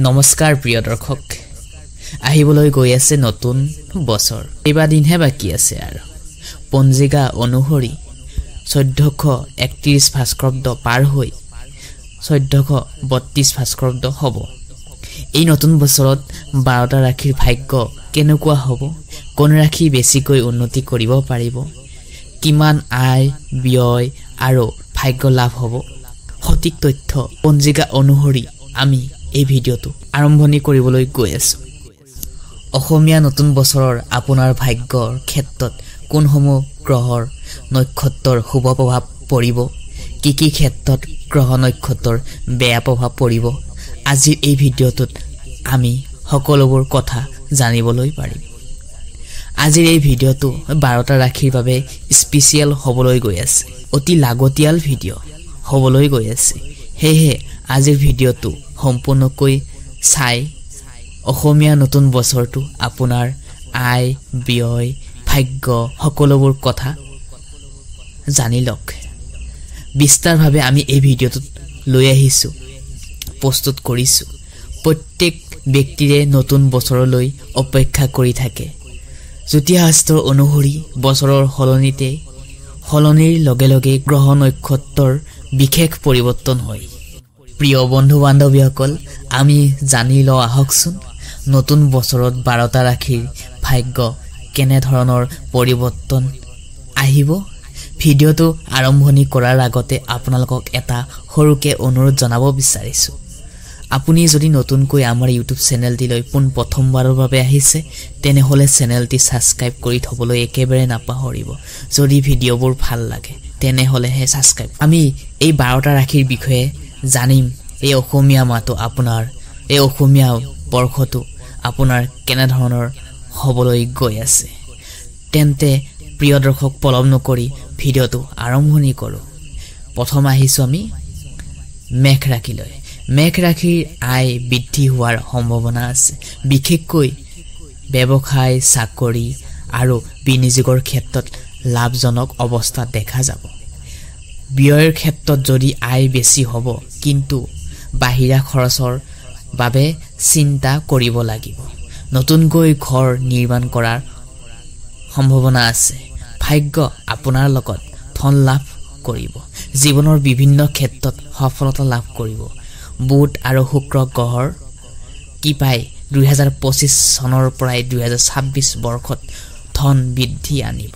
নমস্কাৰ প্ৰিয় দৰ্শক আহিবলৈ গৈ আছে নতুন বছৰ এইবা দিনহে বাকি আছে আৰু পঞ্জিকা অনুসৰি 1431 ভাস্কৰব্দ পাৰ হৈ 1432 ভাস্কৰব্দ হ'ব এই নতুন বছৰত 12টা ৰাশিৰ ভাগ্য কেনেকুৱা হ'ব কোন ৰাশি বেছিকৈ উন্নতি কৰিব পাৰিব কিমান আয় ব্যয় আৰু ভাগ্য লাভ হ'ব সঠিক তথ্য পঞ্জিকা অনুসৰি আমি এই ভিডিওটো আৰম্ভণি কৰিবলৈ গৈ আছো অসমীয়া নতুন বছৰৰ আপোনাৰ ভাগ্যৰ ক্ষেত্ৰত কোনসমূহ গ্ৰহৰ নক্ষত্ৰৰ শুভ প্ৰভাৱ পৰিব কি ক্ষেত্ৰত গ্ৰহ নক্ষত্ৰৰ বেয়া প্ৰভাৱ পৰিব আজিৰ এই ভিডিওটোত আমি সকলোবোৰ কথা জানিবলৈ পাৰিম আজিৰ এই ভিডিওটো 12টা ৰাশিৰ বাবে স্পেশাল হ'বলৈ গৈ আছে অতি লাগতিয়াল ভিডিও হ'বলৈ গৈ আছে হেহে আজিৰ ভিডিওটো সম্পূৰ্ণকৈ চাই অসমীয়া নতুন বছৰটো আপোনাৰ আয় ব্যয় ভাগ্য সকলোবোৰ কথা জানি লওক বিস্তাৰভাৱে আমি এই ভিডিওটোত লৈ আহিছো প্ৰস্তুত কৰিছো প্ৰত্যেক ব্যক্তিৰে নতুন বছৰলৈ অপেক্ষা কৰি থাকে জ্যোতিষশাস্ত্ৰ অনুসৰি বছৰৰ সলনিৰ লগে লগে গ্ৰহ নক্ষত্ৰৰ বিশেষ পৰিৱৰ্তন হয় প্ৰিয় বন্ধু বান্ধৱীসকল আমি জানি লওঁ আহকচোন নতুন বছৰত 12টা ৰাশিৰ ভাগ্য কেনে ধৰণৰ পৰিৱৰ্তন আহিব ভিডিওটো আৰম্ভণি কৰাৰ আগতে আপোনালোকক এটা সৰুকে অনুৰোধ জনাব বিচাৰিছো আপুনি যদি নতুনকৈ আমাৰ ইউটিউব চেনেলটিলৈ প্ৰথমবাৰৰ বাবে আহিছে তেনেহলে চেনেলটি সাবস্ক্ৰাইব কৰি থবলৈ একেবাৰে নাপাহৰিব যদি ভিডিওবোৰ ভাল লাগে তেনেহলে হে সাবস্ক্ৰাইব আমি এই 12টা ৰাশিৰ বিষয়ে জানিম এই অসমীয়া মাহটো আপোনাৰ এই অসমীয়া বৰ্ষটো আপোনাৰ কেনে ধৰণৰ হ'বলৈ গৈ আছে তেন্তে প্ৰিয় দৰ্শক পলম নকৰি ভিডিওটো আৰম্ভণি কৰো প্ৰথম আহিছো আমি মেঘ ৰাশিলৈ মেঘ ৰাশিৰ আয় বৃদ্ধি হোৱাৰ সম্ভাৱনা আছে বিশেষকৈ ব্যৱসায় চাকৰি আৰু বিনিয়োগৰ ক্ষেত্ৰত লাভজনক অৱস্থা দেখা যাব ব্যয়ৰ ক্ষেত্ৰত যদি আয় বেছি হ'ব কিন্তু বাহিৰা খৰচৰ বাবে চিন্তা কৰিব লাগিব নতুনকৈ ঘৰ নিৰ্মাণ কৰাৰ সম্ভাৱনা আছে ভাগ্য আপোনাৰ লগত ধন লাভ কৰিব জীৱনৰ বিভিন্ন ক্ষেত্ৰত সফলতা লাভ কৰিব বুধ আৰু শুক্ৰ গ্ৰহৰ কৃপাই 2025 চনৰ পৰা 2026 বৰ্ষত ধন বৃদ্ধি আনিব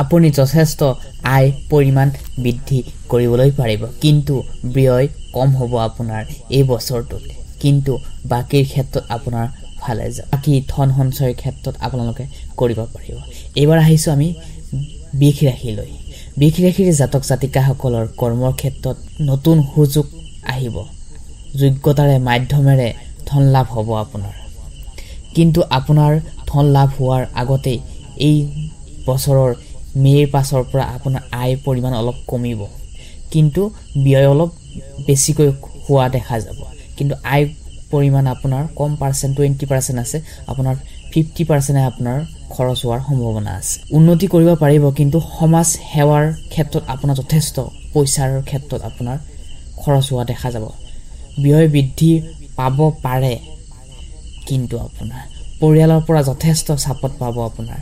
আপুনি যথেষ্ট আয় পৰিমাণ বৃদ্ধি কৰিবলৈ পাৰিব কিন্তু ব্যয় কম হ'ব আপোনাৰ এই বছৰটোত কিন্তু বাকিৰ ক্ষেত্ৰত আপোনাৰ ভালে যাব বাকি ধন সঞ্চয়ৰ ক্ষেত্ৰত আপোনালোকে কৰিব পাৰিব এবাৰ আহিছো আমি বৃষ ৰাশিলৈ বৃষ ৰাশিৰ জাতক জাতিকাসকলৰ কৰ্মৰ ক্ষেত্ৰত নতুন সুযোগ আহিব যোগ্যতাৰে মাধ্যমেৰে ধন লাভ হ'ব আপোনাৰ কিন্তু আপোনাৰ ধন লাভ হোৱাৰ আগতে এই বছৰৰ মেৰ পাছৰ পৰা আপোনাৰ আয় পৰিমাণ অলপ কমিব কিন্তু ব্যয় অলপ বেছিকৈ হোৱা দেখা যাব কিন্তু আয় পৰিমাণ আপোনাৰ কম পাৰ্চেন্ট 20% আছে আপোনাৰ 50% আপোনাৰ খৰচ হোৱাৰ সম্ভাৱনা আছে উন্নতি কৰিব পাৰিব কিন্তু সমাজ সেৱাৰ ক্ষেত্ৰত আপোনাৰ যথেষ্ট পইচাৰ ক্ষেত্ৰত আপোনাৰ খৰচ হোৱা দেখা যাব ব্যয় বৃদ্ধি পাব পাৰে কিন্তু আপোনাৰ পৰিয়ালৰ পৰা যথেষ্ট চাপত পাব আপোনাৰ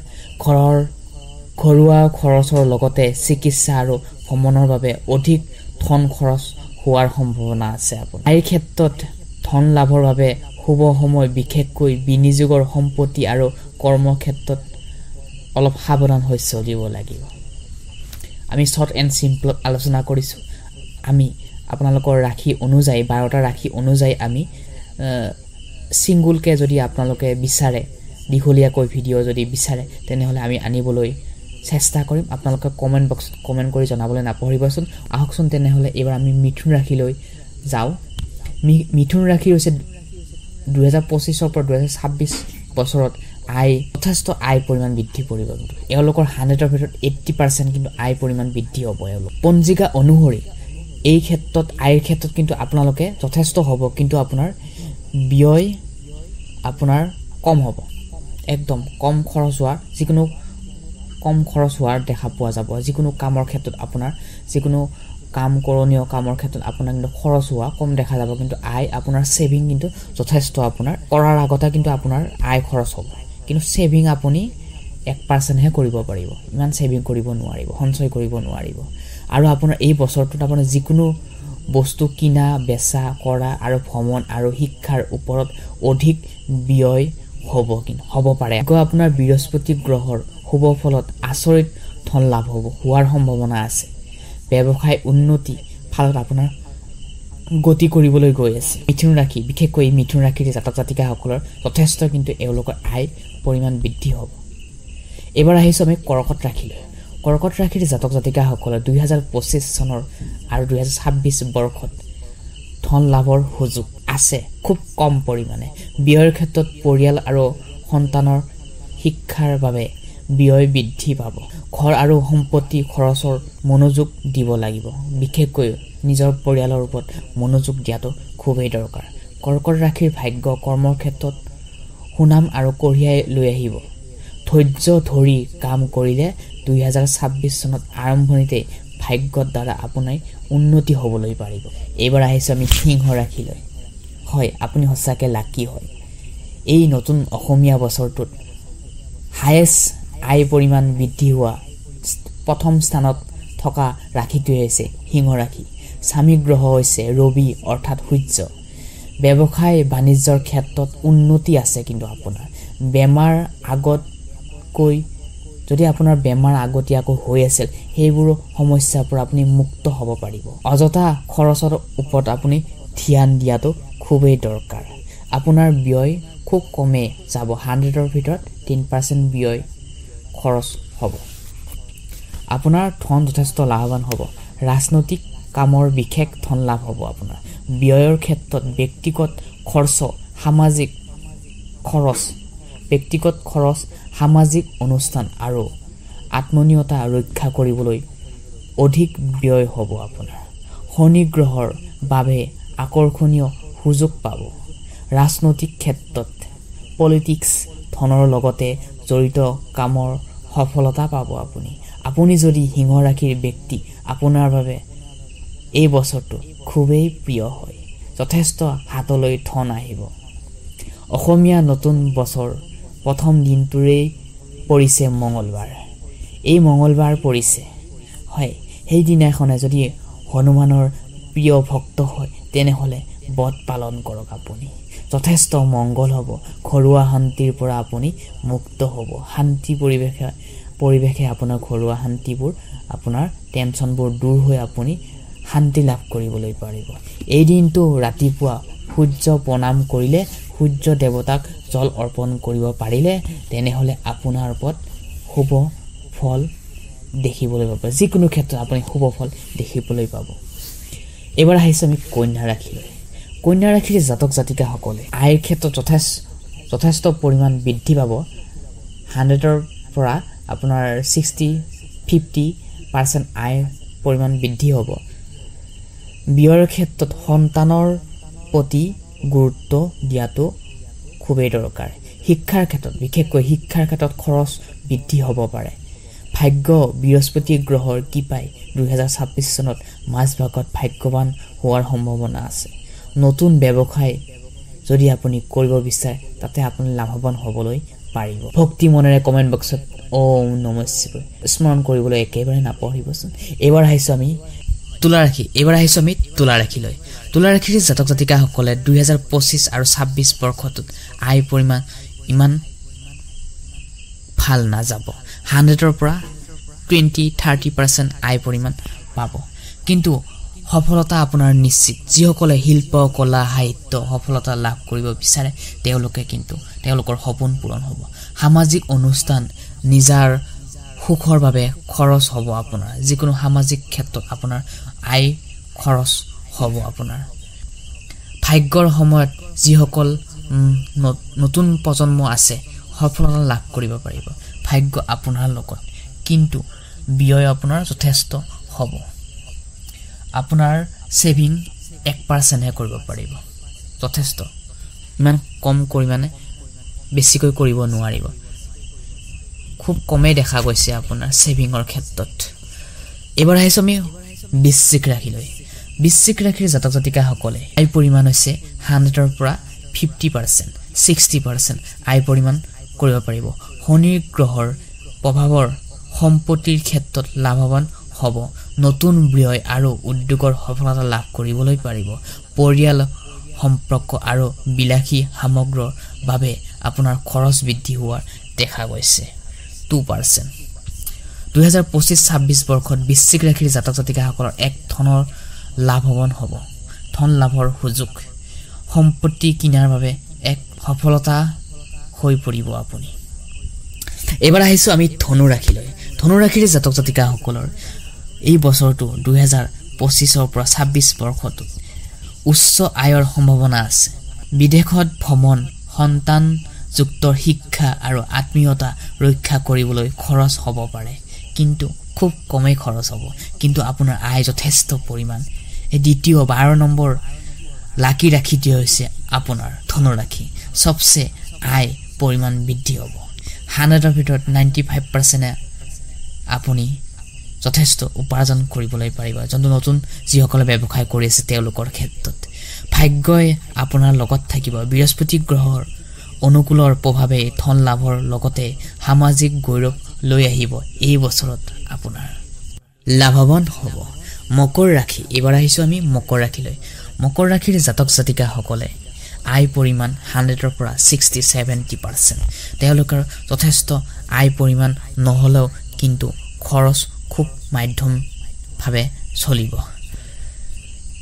ঘৰুৱা খৰচৰ লগতে চিকিৎসা আৰু ভ্ৰমণৰ বাবে অধিক ধন খৰচ হোৱাৰ সম্ভাৱনা আছে আপোনাৰ এই ক্ষেত্ৰত ধন লাভৰ বাবে শুভ সময় বিশেষকৈ বিনিয়োগৰ সম্পত্তি আৰু কৰ্ম ক্ষেত্ৰত অলপ সাৱধান হৈ চলিব লাগিব আমি শৰ্ট এণ্ড সিম্পল আলোচনা কৰিছো আমি আপোনালোকৰ ৰাশি অনুযায়ী 12টা ৰাশি অনুযায়ী আমি সিঙ্গলকে যদি আপোনালোকে বিচাৰে দীঘলীয়াকৈ ভিডিও যদি বিচাৰে তেনেহলে আমি আনিবলৈ চেষ্টা কৰিম আপোনালোকে কমেন্ট বক্সত কমেন্ট কৰি জনাবলৈ নাপাহৰিবচোন আহকচোন তেনেহলে এবাৰ আমি মিথুন ৰাশিলৈ যাও মিথুন ৰাশি হৈছে 2025 ৰ পৰা 2026 বছৰত যথেষ্ট আয় পৰিমাণ বৃদ্ধি কৰিব এওঁলোকৰ 100ৰ ভিতৰত 80% কিন্তু আয় পৰিমাণ বৃদ্ধি হ'ব এওঁলোক পঞ্জিকা অনুসৰি এই ক্ষেত্ৰত আয়ৰ ক্ষেত্ৰত কিন্তু আপোনালোকে যথেষ্ট হ'ব কিন্তু আপোনাৰ ব্যয় আপোনাৰ কম হ'ব একদম কম খৰচ হোৱাৰ দেখা পোৱা যাব যিকোনো কামৰ ক্ষেত্ৰত আপোনাৰ যিকোনো কাম কৰণীয় কামৰ ক্ষেত্ৰত আপোনাৰ কিন্তু খৰচ হোৱা কম দেখা যাব কিন্তু আয় আপোনাৰ সেভিং কিন্তু যথেষ্ট আপোনাৰ কৰাৰ আগতে কিন্তু আপোনাৰ আয় খৰচ হ'ব কিন্তু সেভিং আপুনি 1% হে কৰিব পাৰিব ইমান সেভিং কৰিব নোৱাৰিব সঞ্চয় কৰিব নোৱাৰিব আৰু আপোনাৰ এই বছৰটোত আপোনাৰ যিকোনো বস্তু কিনা বেচা কৰা আৰু ভ্ৰমণ আৰু শিক্ষাৰ ওপৰত অধিক ব্যয় হ'ব পাৰে আকৌ আপোনাৰ বৃহস্পতি গ্ৰহৰ শুভ ফলত আচৰিত ধন লাভ হোৱাৰ সম্ভাৱনা আছে ব্যৱসায় উন্নতি ফালত আপোনাৰ গতি কৰিবলৈ গৈ আছে মিথুন ৰাশি বিশেষকৈ মিথুন ৰাশিৰ জাতক জাতিকাসকলৰ যথেষ্ট কিন্তু এওঁলোকৰ আয় পৰিমাণ বৃদ্ধি হ'ব এবাৰ আহিছো আমি কৰ্কট ৰাশিলৈ কৰ্কট ৰাশিৰ জাতক জাতিকাসকলৰ 2025 চনৰ আৰু 2026 বৰ্ষত ধন লাভৰ সুযোগ আছে খুব কম পৰিমাণে ব্যয়ৰ ক্ষেত্ৰত পৰিয়াল আৰু সন্তানৰ শিক্ষাৰ বাবে ব্যয় বৃদ্ধি পাব ঘৰ আৰু সম্পত্তি খৰচৰ মনোযোগ দিব লাগিব বিশেষকৈ নিজৰ পৰিয়ালৰ ওপৰত মনোযোগ দিয়াটো খুবেই দৰকাৰ কৰ্কট ৰাশিৰ ভাগ্য কৰ্মৰ ক্ষেত্ৰত সুনাম আৰু কঢ়িয়াই লৈ আহিব ধৈৰ্য ধৰি কাম কৰিলে 2026 চনত আৰম্ভণিতে ভাগ্যৰ দ্বাৰা আপোনাৰ উন্নতি হ'বলৈ পাৰিব এবাৰ আহিছো আমি সিংহ ৰাশিলৈ হয় আপুনি সঁচাকৈ লাকি হয় এই নতুন অসমীয়া বছৰটোত হাইয়েষ্ট আয় পৰিমাণ বৃদ্ধি হোৱা প্ৰথম স্থানত থকা ৰাশিটোৱে হৈছে সিংহ ৰাশি স্বামী গ্ৰহ হৈছে ৰবি অৰ্থাৎ সূৰ্য ব্যৱসায় বাণিজ্যৰ ক্ষেত্ৰত উন্নতি আছে কিন্তু আপোনাৰ বেমাৰ আগতকৈ যদি আপোনাৰ বেমাৰ আগতীয়াকৈ হৈ আছিল সেইবোৰ সমস্যাৰ পৰা আপুনি মুক্ত হ'ব পাৰিব অযথা খৰচৰ ওপৰত আপুনি ধ্যান দিয়াটো খুবেই দৰকাৰ আপোনাৰ ব্যয় খুব কমে যাব 100ৰ ভিতৰত 10% ব্যয় খৰচ হ'ব আপোনাৰ ধন যথেষ্ট লাভৱান হ'ব ৰাজনৈতিক কামৰ বিশেষ ধন লাভ হ'ব আপোনাৰ ব্যয়ৰ ক্ষেত্ৰত ব্যক্তিগত খৰচ সামাজিক অনুষ্ঠান আৰু আত্মনিয়তা ৰক্ষা কৰিবলৈ অধিক ব্যয় হ'ব আপোনাৰ শনি গ্ৰহৰ বাবে আকৰ্ষণীয় সুযোগ পাব ৰাজনৈতিক ক্ষেত্ৰত পলিটিক্স ধনৰ লগতে জড়িত কামৰ সফলতা পাব আপুনি যদি সিংহ ৰাশিৰ ব্যক্তি আপোনাৰ বাবে এই বছৰটো খুবেই প্ৰিয় হয় যথেষ্ট হাতলৈ ধন আহিব অসমীয়া নতুন বছৰ প্ৰথম দিনটোৰেই পৰিছে মঙ্গলবাৰ এই মঙ্গলবাৰ পৰিছে হয় সেই দিনাখনে যদি হনুমানৰ প্ৰিয় ভক্ত হয় তেনেহলে ব্ৰত পালন কৰক আপুনি যথেষ্ট মংগল হ'ব ঘৰুৱা শান্তিৰ পৰা আপুনি মুক্ত হ'ব শান্তি পৰিৱেশে আপোনাৰ ঘৰুৱা শান্তিবোৰ আপোনাৰ টেনচনবোৰ দূৰ হৈ আপুনি শান্তি লাভ কৰিবলৈ পাৰিব এই দিনটো ৰাতিপুৱা সূৰ্য প্ৰণাম কৰিলে সূৰ্য দেৱতাক জল অৰ্পণ কৰিব পাৰিলে তেনেহলে আপোনাৰ ওপৰত শুভ ফল দেখিবলৈ পাব যিকোনো ক্ষেত্ৰত আপুনি শুভ ফল দেখিবলৈ পাব এবাৰ আহিছো আমি কন্যা ৰাশিলৈ কন্যা ৰাশিৰ জাতক জাতিকাসকলে আয়ৰ ক্ষেত্ৰত যথেষ্ট পৰিমাণ বৃদ্ধি পাব 100ৰ পৰা আপোনাৰ 60-50% আয় পৰিমাণ বৃদ্ধি হ'ব ব্যয়ৰ ক্ষেত্ৰত সন্তানৰ প্ৰতি গুৰুত্ব দিয়াটো খুবেই দৰকাৰ শিক্ষাৰ ক্ষেত্ৰত বিশেষকৈ শিক্ষাৰ ক্ষেত্ৰত খৰচ বৃদ্ধি হ'ব পাৰে ভাগ্য বৃহস্পতি গ্ৰহৰ কৃপাই 2026 চনত মাজভাগত ভাগ্যৱান হোৱাৰ সম্ভাৱনা আছে নতুন ব্যৱসায় যদি আপুনি কৰিব বিচাৰে তাতে আপুনি লাভৱান হ'বলৈ পাৰিব ভক্তি মনেৰে কমেন্ট বক্সত ওম নমঃ শিৱায় স্মৰণ কৰিবলৈ একেবাৰে নাপাহৰিবচোন এবাৰ আহিছো আমি তুলা ৰাশিলৈ তুলা ৰাশিৰ জাতক জাতিকাসকলে 2025 আৰু 26 বৰ্ষটোত আয় পৰিমাণ ইমান ভাল নাযাব 100ৰ পৰা 20-30% আয় পৰিমাণ পাব কিন্তু সফলতা আপোনাৰ নিশ্চিত যিসকলে শিল্প কলা সাহিত্য সফলতা লাভ কৰিব বিচাৰে তেওঁলোকে কিন্তু তেওঁলোকৰ সপোন পূৰণ হ'ব সামাজিক অনুষ্ঠান নিজাৰ সুখৰ বাবে খৰচ হ'ব আপোনাৰ যিকোনো সামাজিক ক্ষেত্ৰত আপোনাৰ আয় খৰচ হ'ব আপোনাৰ ভাগ্যৰ সময়ত যিসকল নতুন প্ৰজন্ম আছে সফলতা লাভ কৰিব পাৰিব ভাগ্য আপোনাৰ লগত কিন্তু ব্যয় আপোনাৰ যথেষ্ট হ'ব আপোনাৰ সেভিং 1% হে কৰিব পাৰিব যথেষ্ট ইমান কম পৰিমাণে বেছিকৈ কৰিব নোৱাৰিব খুব কমে দেখা গৈছে আপোনাৰ সেভিংৰ ক্ষেত্ৰত এবাৰ আহিছো আমি বৃশ্চিক ৰাশিলৈ বৃশ্চিক ৰাশিৰ জাতক জাতিকাসকলে আয় পৰিমাণ হৈছে 100ৰ পৰা 50% 60% আয় পৰিমাণ কৰিব পাৰিব শনি গ্ৰহৰ প্ৰভাৱৰ সম্পত্তিৰ ক্ষেত্ৰত লাভৱান হ'ব নতুন ব্যয় আৰু উদ্যোগৰ সফলতা লাভ কৰিবলৈ পাৰিব পৰিয়াল সম্পৰ্ক আৰু বিলাসী সামগ্ৰীৰ বাবে আপোনাৰ খৰচ বৃদ্ধি হোৱাৰ দেখা গৈছে 2% 2025-26 বৰ্ষত বৃশ্চিক ৰাশিৰ জাতক জাতিকাসকলৰ এক ধনৰ লাভৱান হ'ব ধন লাভৰ সুযোগ সম্পত্তি কিনাৰ বাবে এক সফলতা হৈ পৰিব আপুনি এবাৰ আহিছো আমি ধনু ৰাশিলৈ ধনু ৰাশিৰ জাতক জাতিকাসকলৰ এই বছৰটো 2025 পৰা 26 বৰ্ষত উচ্চ আয়ৰ সম্ভাৱনা আছে বিদেশত ভ্ৰমণ সন্তান যুক্ত শিক্ষা আৰু আত্মীয়তা ৰক্ষা কৰিবলৈ খৰচ হ'ব পাৰে কিন্তু খুব কমেই খৰচ হ'ব কিন্তু আপোনাৰ আয় যথেষ্ট পৰিমাণ এই দ্বিতীয় 12 নম্বৰ লাকি ৰাশিটি হৈছে আপোনাৰ ধনু ৰাশি সবচে আয় পৰিমাণ বৃদ্ধি হ'ব 100ৰ ভিতৰত 95% আপুনি যথেষ্ট উপাৰ্জন কৰিবলৈ পাৰিব যন্তু নতুন যিসকলে ব্যৱসায় কৰি আছে তেওঁলোকৰ ক্ষেত্ৰত ভাগ্যই আপোনাৰ লগত থাকিব বৃহস্পতি গ্ৰহৰ অনুকূলৰ প্ৰভাৱে ধন লাভৰ লগতে সামাজিক গৌৰৱ লৈ আহিব এই বছৰত আপোনাৰ লাভৱান হ'ব মকৰ ৰাশি এবাৰ আহিছো আমি মকৰ ৰাশিলৈ মকৰ ৰাশিৰ জাতক জাতিকাসকলে আয় পৰিমাণ 100ৰ পৰা 60-70% তেওঁলোকৰ যথেষ্ট আয় পৰিমাণ নহলেও কিন্তু খৰচ খুব মাধ্যম ভাৱে চলিব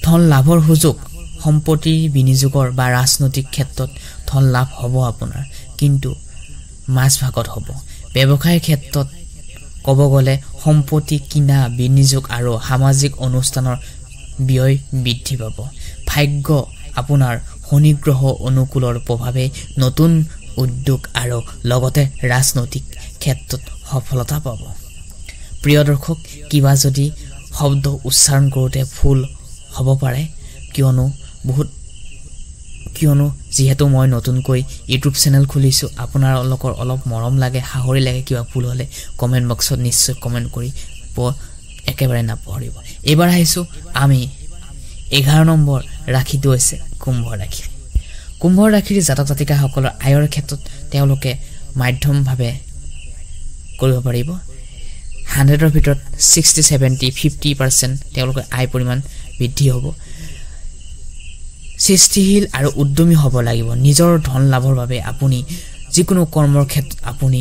ধন লাভৰ সুযোগ সম্পত্তিৰ বিনিয়োগৰ বা ৰাজনৈতিক ক্ষেত্ৰত ধন লাভ হ'ব আপোনাৰ কিন্তু মাছ ভাগত হ'ব ব্যৱসায়ৰ ক্ষেত্ৰত ক'ব গ'লে সম্পত্তি কিনা বিনিয়োগ আৰু সামাজিক অনুষ্ঠানৰ ব্যয় বৃদ্ধি পাব ভাগ্য আপোনাৰ শনি গ্ৰহ অনুকূলৰ প্ৰভাৱে নতুন উদ্যোগ আৰু লগতে ৰাজনৈতিক ক্ষেত্ৰত সফলতা পাব প্ৰিয় দৰ্শক কিবা যদি শব্দ উচ্চাৰণ কৰোতে ভুল হ'ব পাৰে কিয়নো যেহেতু মই নতুনকৈ ইউটিউব চেনেল খুলিছো আপোনালোকৰ অলপ মৰম লাগে হাহৰি লাগে কিবা ভুল হলে কমেন্ট বক্সত নিশ্চয় কমেন্ট কৰি একেবাৰে নাপাহৰিব এবাৰ আহিছো আমি 11 নম্বৰ ৰাশিটো হৈছে কুম্ভ ৰাশি কুম্ভ ৰাশিৰ জাতক জাতিকাসকলৰ আয়ৰ ক্ষেত্ৰত তেওঁলোকে মাধ্যম ভাৱে কৰিব পাৰিব 100ৰ ভিতৰত 60-70-50% তেওঁলোকৰ আয় পৰিমাণ বৃদ্ধি হ'ব সৃষ্টিশীল আৰু উদ্যমী হ'ব লাগিব নিজৰ ধন লাভৰ বাবে আপুনি যিকোনো কৰ্মৰ ক্ষেত্ৰত আপুনি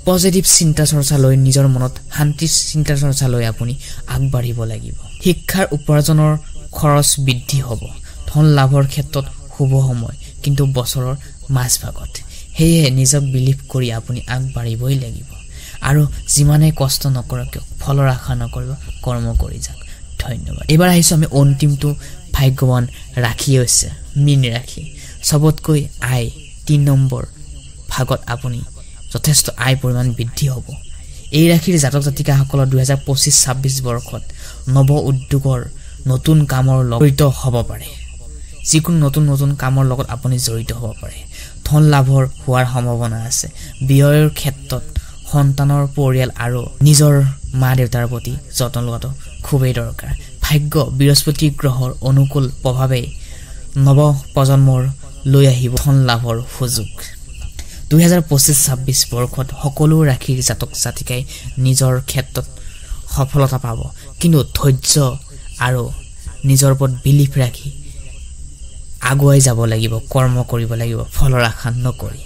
পজিটিভ চিন্তা চৰ্চা লৈ নিজৰ মনত শান্তি চিন্তা চৰ্চা লৈ আপুনি আগবাঢ়িব লাগিব শিক্ষাৰ উপাৰ্জনৰ খৰচ বৃদ্ধি হ'ব ধন লাভৰ ক্ষেত্ৰত শুভ সময় কিন্তু বছৰৰ মাছ ভাগত হেয়ে নিজক বিলিভ কৰি আপুনি আগবাঢ়িবই লাগিব আৰু যিমানে কষ্ট নকৰক ফলৰ আশা নকৰিব কৰ্ম কৰি যাওক ধন্যবাদ এবাৰ আহিছো আমি অন্তিমটো ভাগ্যৱান ৰাশি হৈছে মীন ৰাশি সবতকৈ আয় 3 নম্বৰ ভাগত আপুনি যথেষ্ট আয় পৰিমাণ বৃদ্ধি হ'ব এই ৰাশিৰ জাতক জাতিকাসকলৰ 2025-26 বৰ্ষত নৱ উদ্যোগৰ নতুন কামৰ জড়িত হ'ব পাৰে যিকোনো নতুন কামৰ লগত আপুনি জড়িত হ'ব পাৰে ধন লাভৰ হোৱাৰ সম্ভাৱনা আছে ব্যয়ৰ ক্ষেত্ৰত সন্তানৰ পৰিয়াল আৰু নিজৰ মা দেউতাৰ প্ৰতি যত্ন লোৱাটো খুবেই দৰকাৰ ভাগ্য বৃহস্পতি গ্ৰহৰ অনুকূল প্ৰভাৱে নৱ প্ৰজন্মৰ লৈ আহিব ধন লাভৰ সুযোগ 2025-26 বৰ্ষত সকলো ৰাশিৰ জাতক জাতিকাই নিজৰ ক্ষেত্ৰত সফলতা পাব কিন্তু ধৈৰ্য আৰু নিজৰ ওপৰত বিলিভ ৰাখি আগুৱাই যাব লাগিব কৰ্ম কৰিব লাগিব ফলৰ আশা নকৰি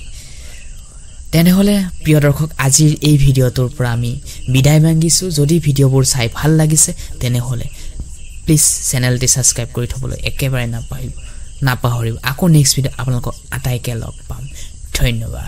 তেনেহলে প্ৰিয় দৰ্শক আজিৰ এই ভিডিওটোৰ পৰা আমি বিদায় মাগিছো যদি ভিডিওবোৰ চাই ভাল লাগিছে তেনেহলে প্লিজ চেনেলটি সাবস্ক্ৰাইব কৰি থবলৈ একেবাৰে নাপাহৰিব আকৌ নেক্সট ভিডিও আপোনালোকক আটাইকে লগ পাম ধন্যবাদ